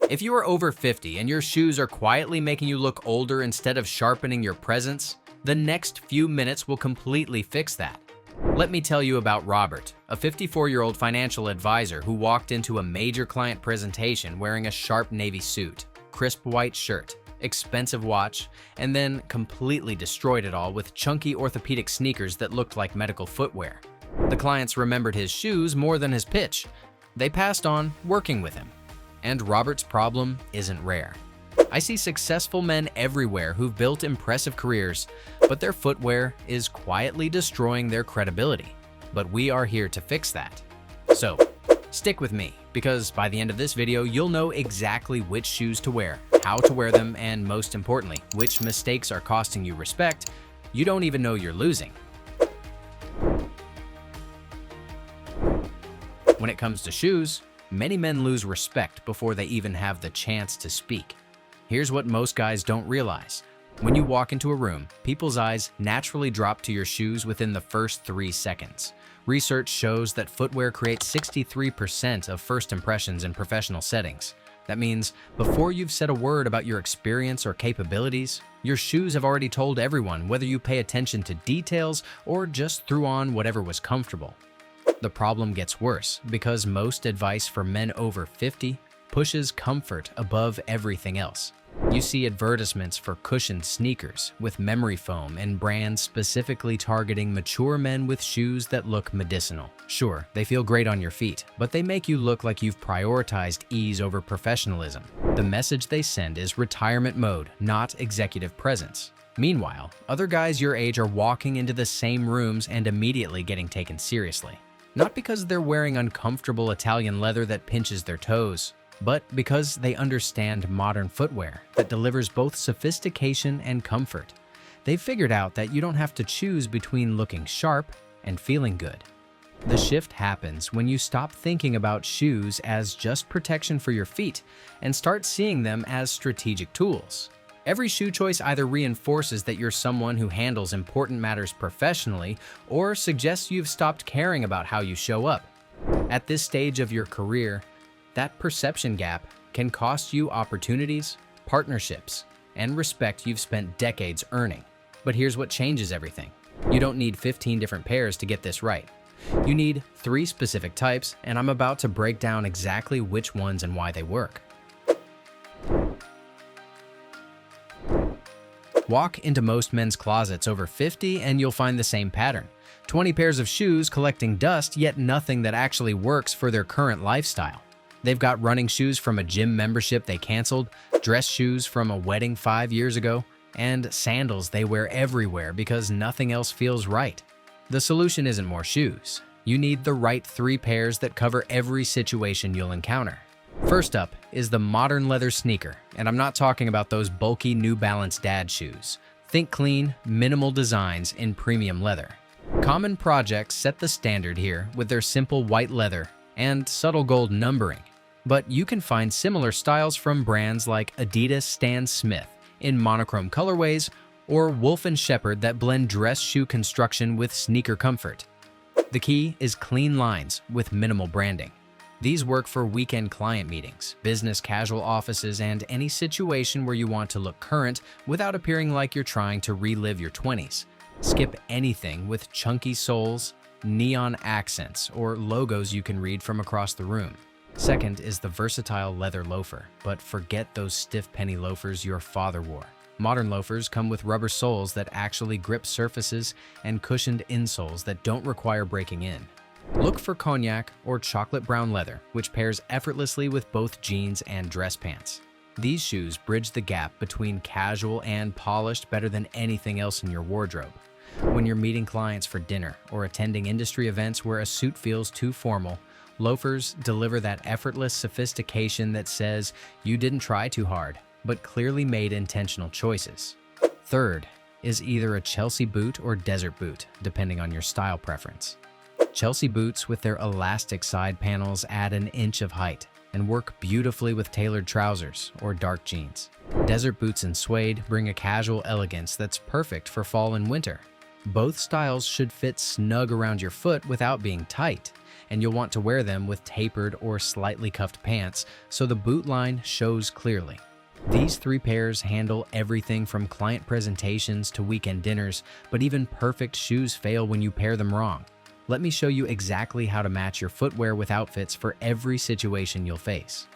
If you are over 50 and your shoes are quietly making you look older instead of sharpening your presence, the next few minutes will completely fix that. Let me tell you about Robert, a 54-year-old financial advisor who walked into a major client presentation wearing a sharp navy suit, crisp white shirt, expensive watch, and then completely destroyed it all with chunky orthopedic sneakers that looked like medical footwear. The clients remembered his shoes more than his pitch. They passed on working with him. And Robert's problem isn't rare. I see successful men everywhere who've built impressive careers, but their footwear is quietly destroying their credibility. But we are here to fix that. So, stick with me, because by the end of this video, you'll know exactly which shoes to wear, how to wear them, and most importantly, which mistakes are costing you respect you don't even know you're losing. When it comes to shoes, many men lose respect before they even have the chance to speak. Here's what most guys don't realize. When you walk into a room, people's eyes naturally drop to your shoes within the first 3 seconds. Research shows that footwear creates 63% of first impressions in professional settings. That means before you've said a word about your experience or capabilities, your shoes have already told everyone whether you pay attention to details or just threw on whatever was comfortable. The problem gets worse because most advice for men over 50 pushes comfort above everything else. You see advertisements for cushioned sneakers with memory foam and brands specifically targeting mature men with shoes that look medicinal. Sure, they feel great on your feet, but they make you look like you've prioritized ease over professionalism. The message they send is retirement mode, not executive presence. Meanwhile, other guys your age are walking into the same rooms and immediately getting taken seriously. Not because they're wearing uncomfortable Italian leather that pinches their toes, but because they understand modern footwear that delivers both sophistication and comfort. They've figured out that you don't have to choose between looking sharp and feeling good. The shift happens when you stop thinking about shoes as just protection for your feet and start seeing them as strategic tools. Every shoe choice either reinforces that you're someone who handles important matters professionally or suggests you've stopped caring about how you show up. At this stage of your career, that perception gap can cost you opportunities, partnerships, and respect you've spent decades earning. But here's what changes everything. You don't need 15 different pairs to get this right. You need 3 specific types, and I'm about to break down exactly which ones and why they work. Walk into most men's closets over 50 and you'll find the same pattern. 20 pairs of shoes collecting dust, yet nothing that actually works for their current lifestyle. They've got running shoes from a gym membership they canceled, dress shoes from a wedding 5 years ago, and sandals they wear everywhere because nothing else feels right. The solution isn't more shoes. You need the right 3 pairs that cover every situation you'll encounter. First up is the modern leather sneaker, and I'm not talking about those bulky New Balance dad shoes. Think clean, minimal designs in premium leather. Common projects set the standard here with their simple white leather and subtle gold numbering, but you can find similar styles from brands like Adidas Stan Smith in monochrome colorways or Wolf & Shepherd that blend dress shoe construction with sneaker comfort. The key is clean lines with minimal branding. These work for weekend client meetings, business casual offices, and any situation where you want to look current without appearing like you're trying to relive your 20s. Skip anything with chunky soles, neon accents, or logos you can read from across the room. Second is the versatile leather loafer, but forget those stiff penny loafers your father wore. Modern loafers come with rubber soles that actually grip surfaces and cushioned insoles that don't require breaking in. Look for cognac or chocolate brown leather, which pairs effortlessly with both jeans and dress pants. These shoes bridge the gap between casual and polished better than anything else in your wardrobe. When you're meeting clients for dinner or attending industry events where a suit feels too formal, loafers deliver that effortless sophistication that says you didn't try too hard, but clearly made intentional choices. Third is either a Chelsea boot or desert boot, depending on your style preference. Chelsea boots with their elastic side panels add an inch of height and work beautifully with tailored trousers or dark jeans. Desert boots in suede bring a casual elegance that's perfect for fall and winter. Both styles should fit snug around your foot without being tight, and you'll want to wear them with tapered or slightly cuffed pants so the boot line shows clearly. These 3 pairs handle everything from client presentations to weekend dinners, but even perfect shoes fail when you pair them wrong. Let me show you exactly how to match your footwear with outfits for every situation you'll face.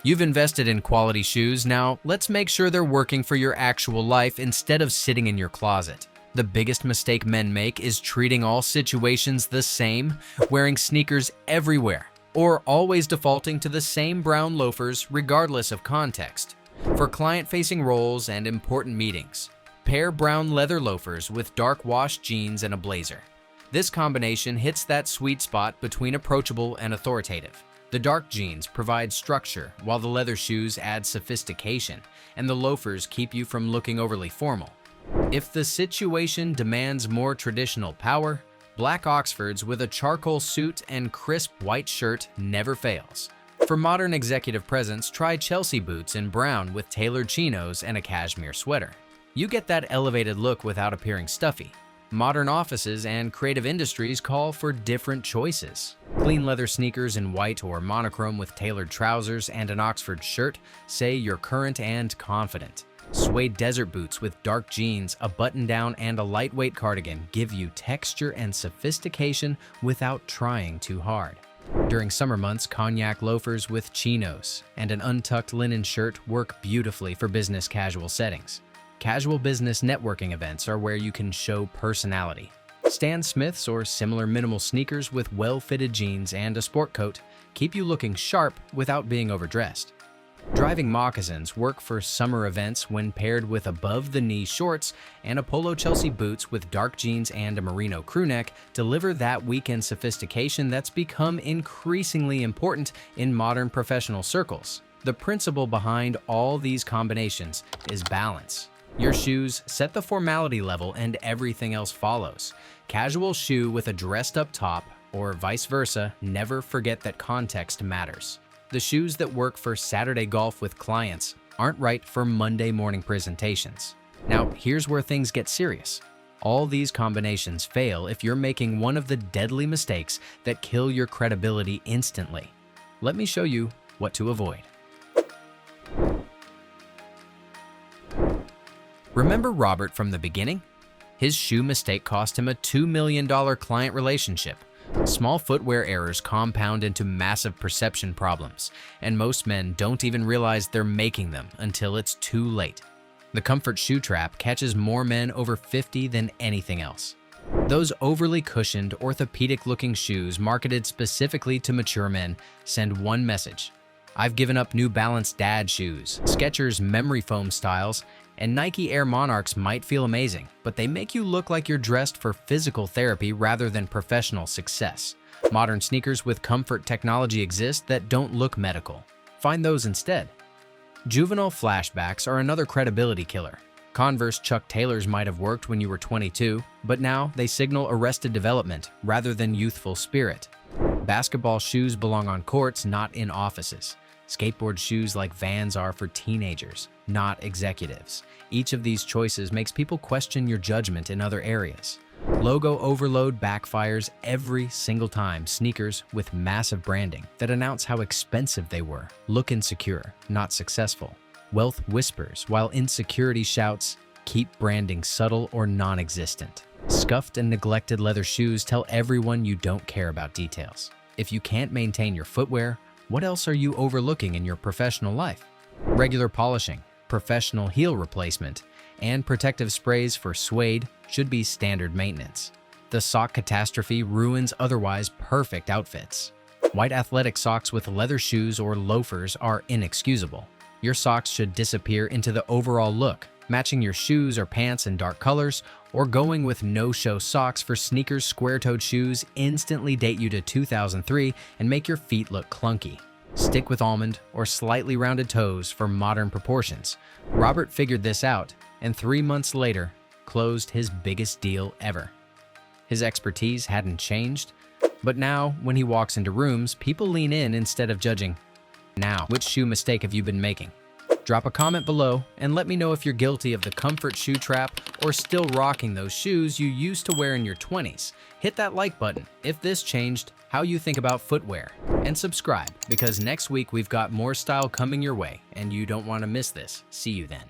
You've invested in quality shoes, now let's make sure they're working for your actual life instead of sitting in your closet. The biggest mistake men make is treating all situations the same, wearing sneakers everywhere, or always defaulting to the same brown loafers regardless of context. For client-facing roles and important meetings, pair brown leather loafers with dark wash jeans and a blazer. This combination hits that sweet spot between approachable and authoritative. The dark jeans provide structure, while the leather shoes add sophistication, and the loafers keep you from looking overly formal. If the situation demands more traditional power, black Oxfords with a charcoal suit and crisp white shirt never fails. For modern executive presence, try Chelsea boots in brown with tailored chinos and a cashmere sweater. You get that elevated look without appearing stuffy. Modern offices and creative industries call for different choices. Clean leather sneakers in white or monochrome with tailored trousers and an Oxford shirt say you're current and confident. Suede desert boots with dark jeans, a button-down, and a lightweight cardigan give you texture and sophistication without trying too hard. During summer months, cognac loafers with chinos and an untucked linen shirt work beautifully for business casual settings. Casual business networking events are where you can show personality. Stan Smiths or similar minimal sneakers with well-fitted jeans and a sport coat keep you looking sharp without being overdressed. Driving moccasins work for summer events when paired with above-the-knee shorts, and a polo Chelsea boots with dark jeans and a merino crewneck deliver that weekend sophistication that's become increasingly important in modern professional circles. The principle behind all these combinations is balance. Your shoes set the formality level and everything else follows. Casual shoe with a dressed-up top, or vice versa, never forget that context matters. The shoes that work for Saturday golf with clients aren't right for Monday morning presentations. Now, here's where things get serious. All these combinations fail if you're making one of the deadly mistakes that kill your credibility instantly. Let me show you what to avoid. Remember Robert from the beginning? His shoe mistake cost him a $2 million client relationship. Small footwear errors compound into massive perception problems, and most men don't even realize they're making them until it's too late. The comfort shoe trap catches more men over 50 than anything else. Those overly cushioned, orthopedic-looking shoes marketed specifically to mature men send one message: I've given up New Balance dad shoes. Skechers memory foam styles and Nike Air Monarchs might feel amazing, but they make you look like you're dressed for physical therapy rather than professional success. Modern sneakers with comfort technology exist that don't look medical. Find those instead. Juvenile flashbacks are another credibility killer. Converse Chuck Taylors might have worked when you were 22, but now they signal arrested development rather than youthful spirit. Basketball shoes belong on courts, not in offices. Skateboard shoes like Vans are for teenagers, not executives. Each of these choices makes people question your judgment in other areas. Logo overload backfires every single time. Sneakers with massive branding that announce how expensive they were look insecure, not successful. Wealth whispers, while insecurity shouts, keep branding subtle or non-existent. Scuffed and neglected leather shoes tell everyone you don't care about details. If you can't maintain your footwear, what else are you overlooking in your professional life? Regular polishing, professional heel replacement, and protective sprays for suede should be standard maintenance. The sock catastrophe ruins otherwise perfect outfits. White athletic socks with leather shoes or loafers are inexcusable. Your socks should disappear into the overall look, matching your shoes or pants in dark colors, or going with no-show socks for sneakers. Square-toed shoes instantly date you to 2003 and make your feet look clunky. Stick with almond or slightly rounded toes for modern proportions. Robert figured this out, and 3 months later, closed his biggest deal ever. His expertise hadn't changed, but now, when he walks into rooms, people lean in instead of judging. Now, which shoe mistake have you been making? Drop a comment below and let me know if you're guilty of the comfort shoe trap or still rocking those shoes you used to wear in your 20s. Hit that like button if this changed how you think about footwear. And subscribe, because next week we've got more style coming your way and you don't want to miss this. See you then.